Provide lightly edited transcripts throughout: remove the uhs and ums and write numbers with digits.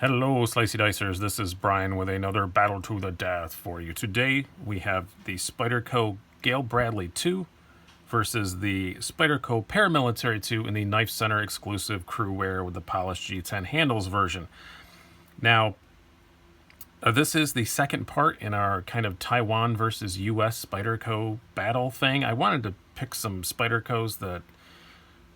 Hello, Slicey Dicers. This is Brian with another battle to the death for you. Today we have the Spyderco Gayle Bradley 2 versus the Spyderco Paramilitary 2 in the Knifecenter exclusive Cruwear with the polished G10 handles version. Now, this is the second part in our kind of Taiwan versus US Spyderco battle thing. I wanted to pick some Spydercos that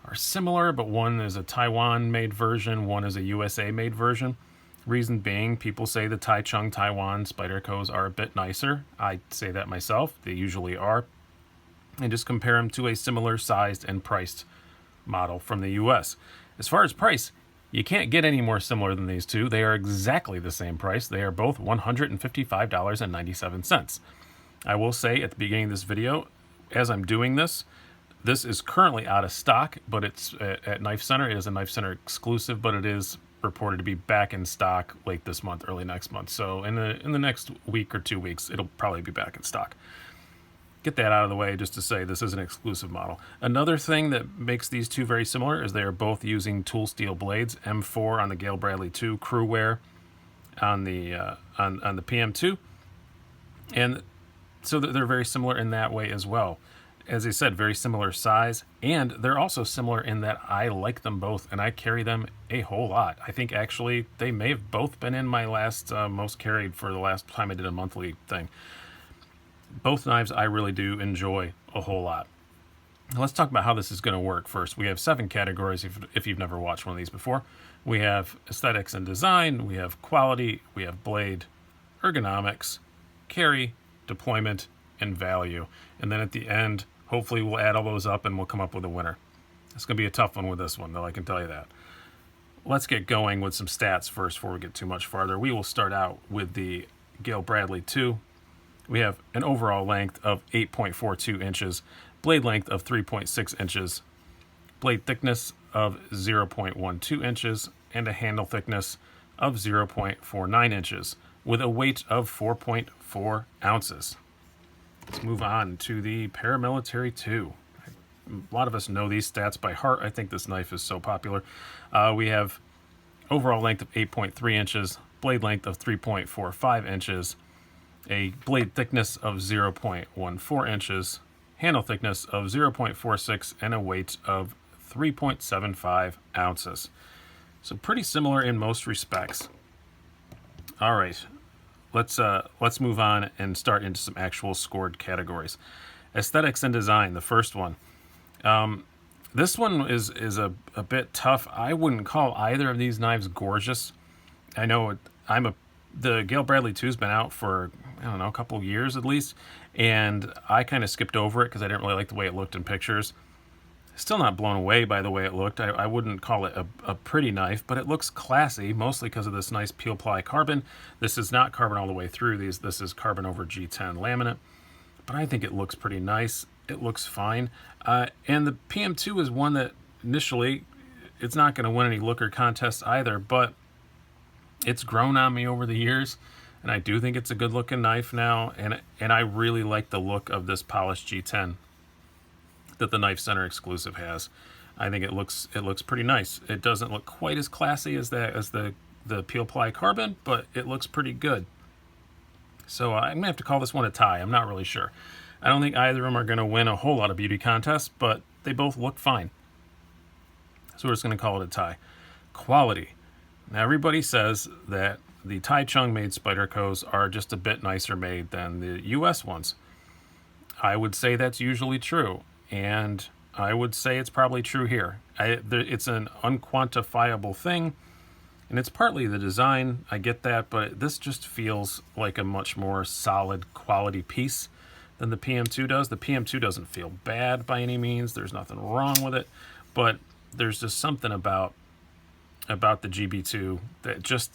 are similar, but one is a Taiwan-made version, one is a USA-made version. Reason being, people say the Taichung Taiwan Spydercos are a bit nicer. I say that myself. They usually are. And just compare them to a similar sized and priced model from the US. As far as price, you can't get any more similar than these two. They are exactly the same price. They are both $155.97. I will say at the beginning of this video, as I'm doing this, this is currently out of stock, but it's at Knifecenter. It is a Knifecenter exclusive, but it is reported to be back in stock late this month, early next month. So in the next week or 2 weeks, it'll probably be back in stock. Get that out of the way just to say this is an exclusive model. Another thing that makes these two very similar is they are both using tool steel blades, M4 on the Gayle Bradley 2, Cruwear on the PM2, and so they're very similar in that way as well. As I said, very similar size, and they're also similar in that I like them both, and I carry them a whole lot. I think actually they may have both been in my last most carried for the last time I did a monthly thing. Both knives I really do enjoy a whole lot. Now let's talk about how this is going to work first. We have 7 categories if you've never watched one of these before. We have aesthetics and design, we have quality, we have blade, ergonomics, carry, deployment, and value. And then at the end, hopefully we'll add all those up and we'll come up with a winner. It's going to be a tough one with this one, though, I can tell you that. Let's get going with some stats first before we get too much farther. We will start out with the Gayle Bradley 2. We have an overall length of 8.42 inches, blade length of 3.6 inches, blade thickness of 0.12 inches, and a handle thickness of 0.49 inches, with a weight of 4.4 ounces. Let's move on to the Paramilitary 2. A lot of us know these stats by heart. I think this knife is so popular. We have overall length of 8.3 inches, blade length of 3.45 inches, a blade thickness of 0.14 inches, handle thickness of 0.46, and a weight of 3.75 ounces. So pretty similar in most respects. All right. Let's move on and start into some actual scored categories. Aesthetics and design, the first one. This one is a bit tough. I wouldn't call either of these knives gorgeous. I know the Gayle Bradley 2 has been out for, I don't know, a couple of years at least, and I kind of skipped over it because I didn't really like the way it looked in pictures. Still not blown away by the way it looked. I wouldn't call it a pretty knife, but it looks classy, mostly because of this nice peel ply carbon. This is not carbon all the way through these. This is carbon over G10 laminate, but I think it looks pretty nice. It looks fine. And the PM2 is one that initially, it's not going to win any looker contests either, but it's grown on me over the years, and I do think it's a good looking knife now, and I really like the look of this polished G10 that the Knifecenter exclusive has. I think it looks pretty nice. It doesn't look quite as classy as the peel ply carbon, but it looks pretty good. So I'm gonna have to call this one a tie. I'm not really sure. I don't think either of them are gonna win a whole lot of beauty contests, but they both look fine. So we're just gonna call it a tie. Quality. Now everybody says that the Taichung made Spydercos are just a bit nicer made than the US ones. I would say that's usually true. And I would say it's probably true here. It's an unquantifiable thing, and it's partly the design. I get that, but this just feels like a much more solid quality piece than the PM2 does. The PM2 doesn't feel bad by any means. There's nothing wrong with it, but there's just something about the GB2 that just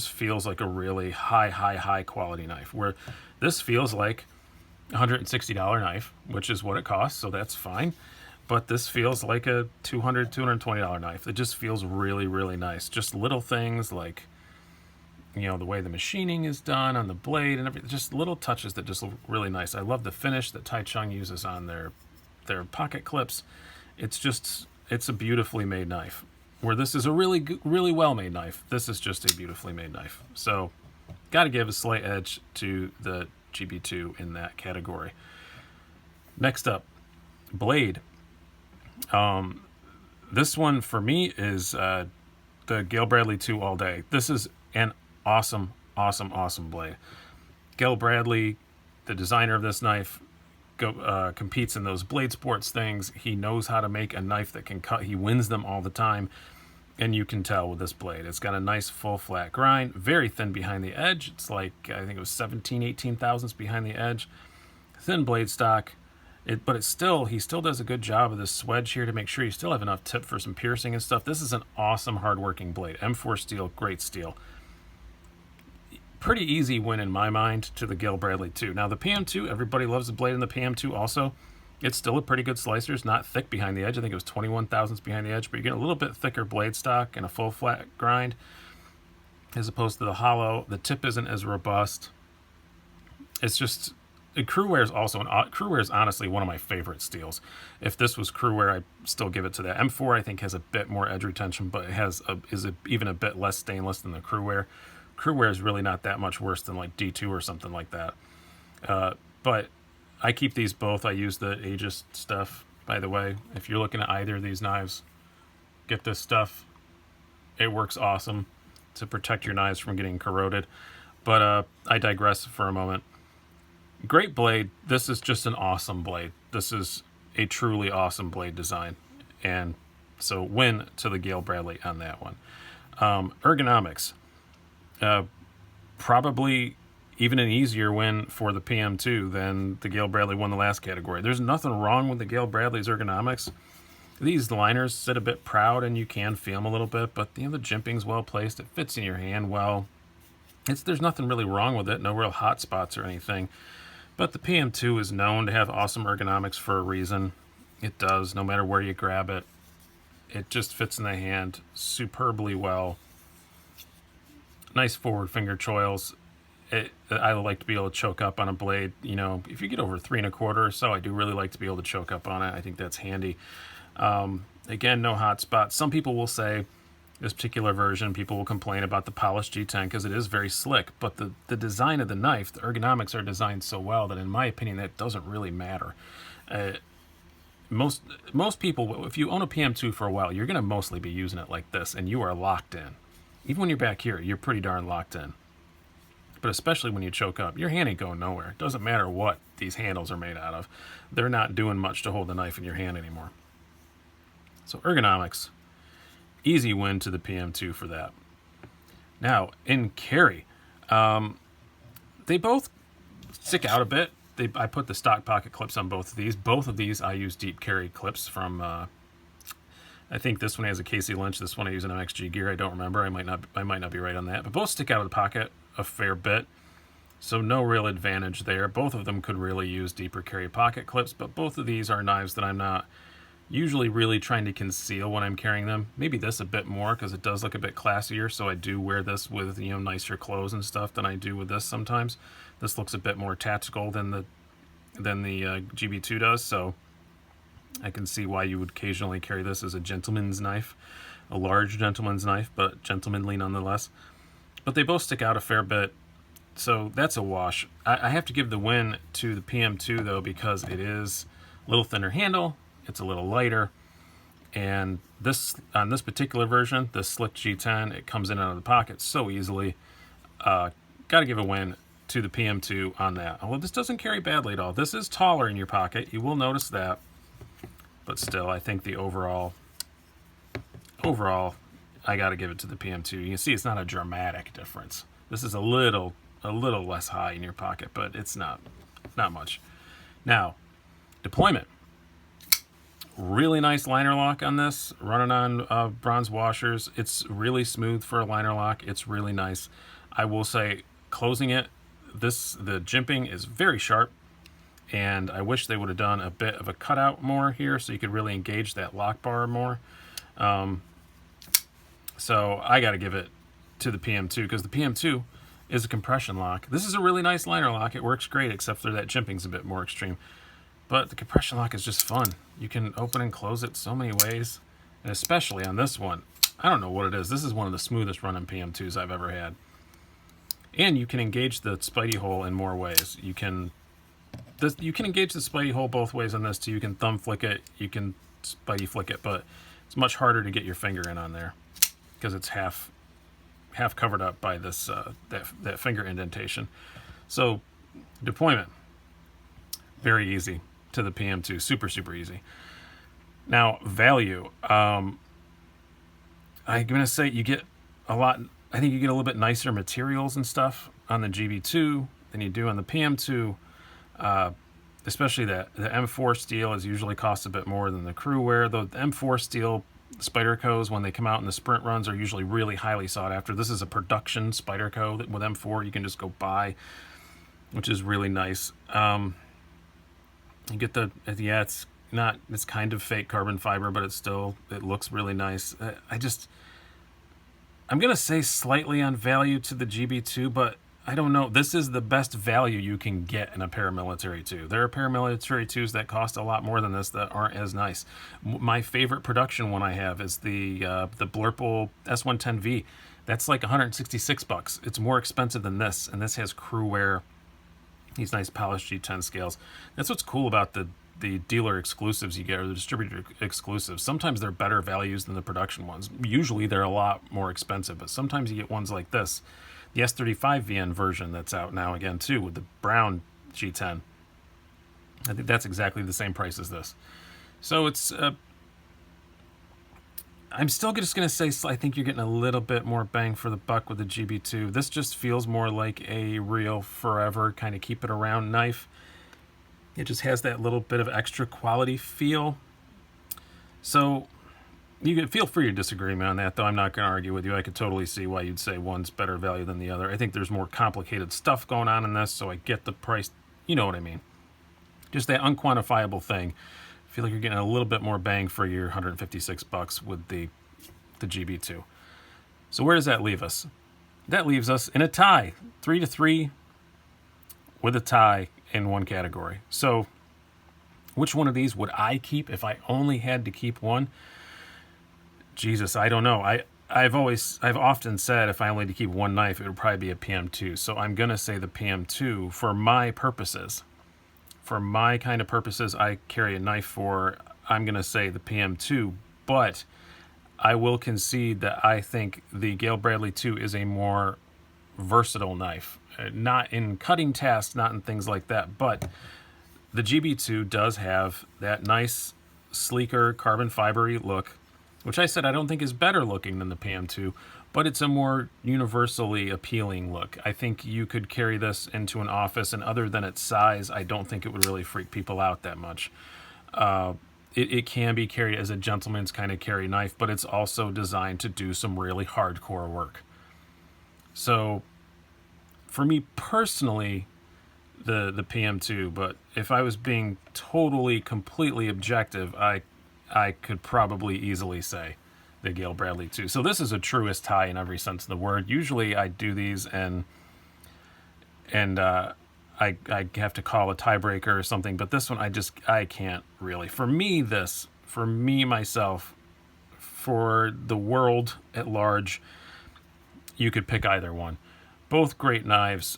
feels like a really high quality knife, where this feels like $160 knife, which is what it costs, so that's fine. But this feels like a $220 knife. It just feels really, really nice. Just little things like, you know, the way the machining is done on the blade and everything, just little touches that just look really nice. I love the finish that Taichung uses on their pocket clips. It's a beautifully made knife. where this is a really well-made knife, this is just a beautifully made knife. So, got to give a slight edge to the GB2 in that category. Next up, blade. This one for me is the Gayle Bradley 2 all day. This is an awesome blade. Gayle Bradley, the designer of this knife, competes in those blade sports things. He knows how to make a knife that can cut. He wins them all the time, and you can tell with this blade. It's got a nice full flat grind, very thin behind the edge. It's like, I think it was 18 thousandths behind the edge. Thin blade stock, but he still does a good job of this swedge here to make sure you still have enough tip for some piercing and stuff. This is an awesome hardworking blade. M4 steel, great steel. Pretty easy win in my mind to the Gayle Bradley 2. Now the PM2, everybody loves the blade in the PM2 also. It's still a pretty good slicer. It's not thick behind the edge. I think it was 21 thousandths behind the edge, but you get a little bit thicker blade stock and a full flat grind as opposed to the hollow. The tip isn't as robust. It's just, Cruwear is also, Cruwear is honestly one of my favorite steels. If this was Cruwear, I'd still give it to that. M4 I think has a bit more edge retention, but it has even a bit less stainless than the Cruwear. Cruwear is really not that much worse than like D2 or something like that. But I keep these both. I use the Aegis stuff, by the way. If you're looking at either of these knives, get this stuff. It works awesome to protect your knives from getting corroded. But I digress for a moment. Great blade. This is just an awesome blade. This is a truly awesome blade design. And so win to the Gayle Bradley on that one. Ergonomics. Probably even an easier win for the PM2 than the Gayle Bradley won the last category. There's nothing wrong with the Gayle Bradley's ergonomics. These liners sit a bit proud and you can feel them a little bit, but the jimping's well placed. It fits in your hand well. There's nothing really wrong with it. No real hot spots or anything. But the PM2 is known to have awesome ergonomics for a reason. It does, no matter where you grab it. It just fits in the hand superbly well. Nice forward finger choils. I like to be able to choke up on a blade. You know, if you get over 3 1/4 or so, I do really like to be able to choke up on it. I think that's handy. Again, no hot spots. Some people will say this particular version, people will complain about the polished G10 because it is very slick, but the design of the knife, the ergonomics are designed so well that in my opinion, that doesn't really matter. Most people, if you own a PM2 for a while, you're going to mostly be using it like this, and you are locked in. Even when you're back here, you're pretty darn locked in. But especially when you choke up, your hand ain't going nowhere. It doesn't matter what these handles are made out of. They're not doing much to hold the knife in your hand anymore. So ergonomics, easy win to the PM2 for that. Now, in carry, they both stick out a bit. I put the stock pocket clips on both of these. Both of these I use deep carry clips from, I think this one has a Casey Lynch. This one I use an MXG Gear. I don't remember. I might not be right on that. But both stick out of the pocket a fair bit. So no real advantage there. Both of them could really use deeper carry pocket clips, but both of these are knives that I'm not usually really trying to conceal when I'm carrying them. Maybe this a bit more because it does look a bit classier, so I do wear this with, you know, nicer clothes and stuff than I do with this sometimes. This looks a bit more tactical than the GB2 does, so I can see why you would occasionally carry this as a gentleman's knife, a large gentleman's knife, but gentlemanly nonetheless. But they both stick out a fair bit, so that's a wash. I have to give the win to the PM2 though, because it is a little thinner handle, it's a little lighter, and this on this particular version, the Slick G10, it comes in and out of the pocket so easily. Got to give a win to the PM2 on that. Although this doesn't carry badly at all. This is taller in your pocket, you will notice that, but still, I think the overall, I got to give it to the PM2. You can see it's not a dramatic difference. This is a little less high in your pocket, but it's not much. Now, deployment. Really nice liner lock on this, running on bronze washers. It's really smooth for a liner lock. It's really nice. I will say, closing it, the jimping is very sharp, and I wish they would have done a bit of a cutout more here so you could really engage that lock bar more. So I got to give it to the PM2 because the PM2 is a compression lock. This is a really nice liner lock. It works great, except for that jimping's a bit more extreme. But the compression lock is just fun. You can open and close it so many ways, and especially on this one. I don't know what it is. This is one of the smoothest running PM2s I've ever had. And you can engage the Spidey hole in more ways. You can engage the Spidey hole both ways on this too. You can thumb flick it, you can Spidey flick it, but it's much harder to get your finger in on there because it's half covered up by this that finger indentation. So deployment, very easy to the PM2, super easy. Now value, I'm gonna say you get a lot. I think you get a little bit nicer materials and stuff on the GB2 than you do on the PM2. Especially the M4 steel is usually costs a bit more than the Cruwear. The M4 steel Spydercos, when they come out in the sprint runs, are usually really highly sought after. This is a production Spyderco that with M4 you can just go buy, which is really nice. You get it's kind of fake carbon fiber, but it looks really nice. I'm gonna say slightly on value to the GB2, but I don't know. This is the best value you can get in a Paramilitary 2. There are Paramilitary 2s that cost a lot more than this that aren't as nice. My favorite production one I have is the Blurple S110V. That's like $166. It's more expensive than this, and this has Cruwear, these nice polished G10 scales. That's what's cool about the dealer exclusives you get, or the distributor exclusives. Sometimes they're better values than the production ones. Usually they're a lot more expensive, but sometimes you get ones like this. The S35VN version that's out now again too with the brown G10. I think that's exactly the same price as this. So it's, I'm still just going to say I think you're getting a little bit more bang for the buck with the GB2. This just feels more like a real forever kind of keep it around knife. It just has that little bit of extra quality feel. So you can feel free to disagree on that, though. I'm not going to argue with you. I could totally see why you'd say one's better value than the other. I think there's more complicated stuff going on in this, so I get the price. You know what I mean. Just that unquantifiable thing. I feel like you're getting a little bit more bang for your $156 with the GB2. So where does that leave us? That leaves us in a tie. 3-3 with a tie in one category. So which one of these would I keep if I only had to keep one? Jesus, I don't know. I've often said if I only had to keep one knife, it would probably be a PM2. So I'm going to say the PM2 for my purposes. For my kind of purposes, I carry a knife for, I'm going to say the PM2. But I will concede that I think the Gayle Bradley 2 is a more versatile knife. Not in cutting tasks, not in things like that. But the GB2 does have that nice, sleeker, carbon fibery look, which I said I don't think is better looking than the PM2, but it's a more universally appealing look. I think you could carry this into an office, and other than its size, I don't think it would really freak people out that much. It can be carried as a gentleman's kind of carry knife, but it's also designed to do some really hardcore work. So for me personally, the PM2, but if I was being totally, completely objective, I could probably easily say the Gayle Bradley 2. So this is a truest tie in every sense of the word. Usually I do these and I have to call a tiebreaker or something, but this one I can't really. For me, myself, for the world at large, you could pick either one. Both great knives.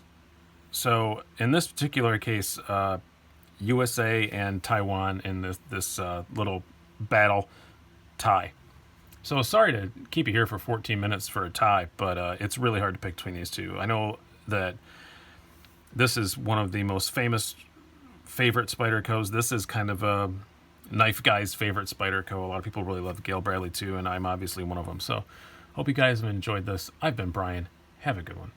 So in this particular case, USA and Taiwan in this little battle tie. So sorry to keep you here for 14 minutes for a tie, but it's really hard to pick between these two. I know that this is one of the most favorite Spydercos. This is kind of a knife guy's favorite Spyderco. A lot of people really love Gayle Bradley too, and I'm obviously one of them. So hope you guys have enjoyed this. I've been Brian. Have a good one.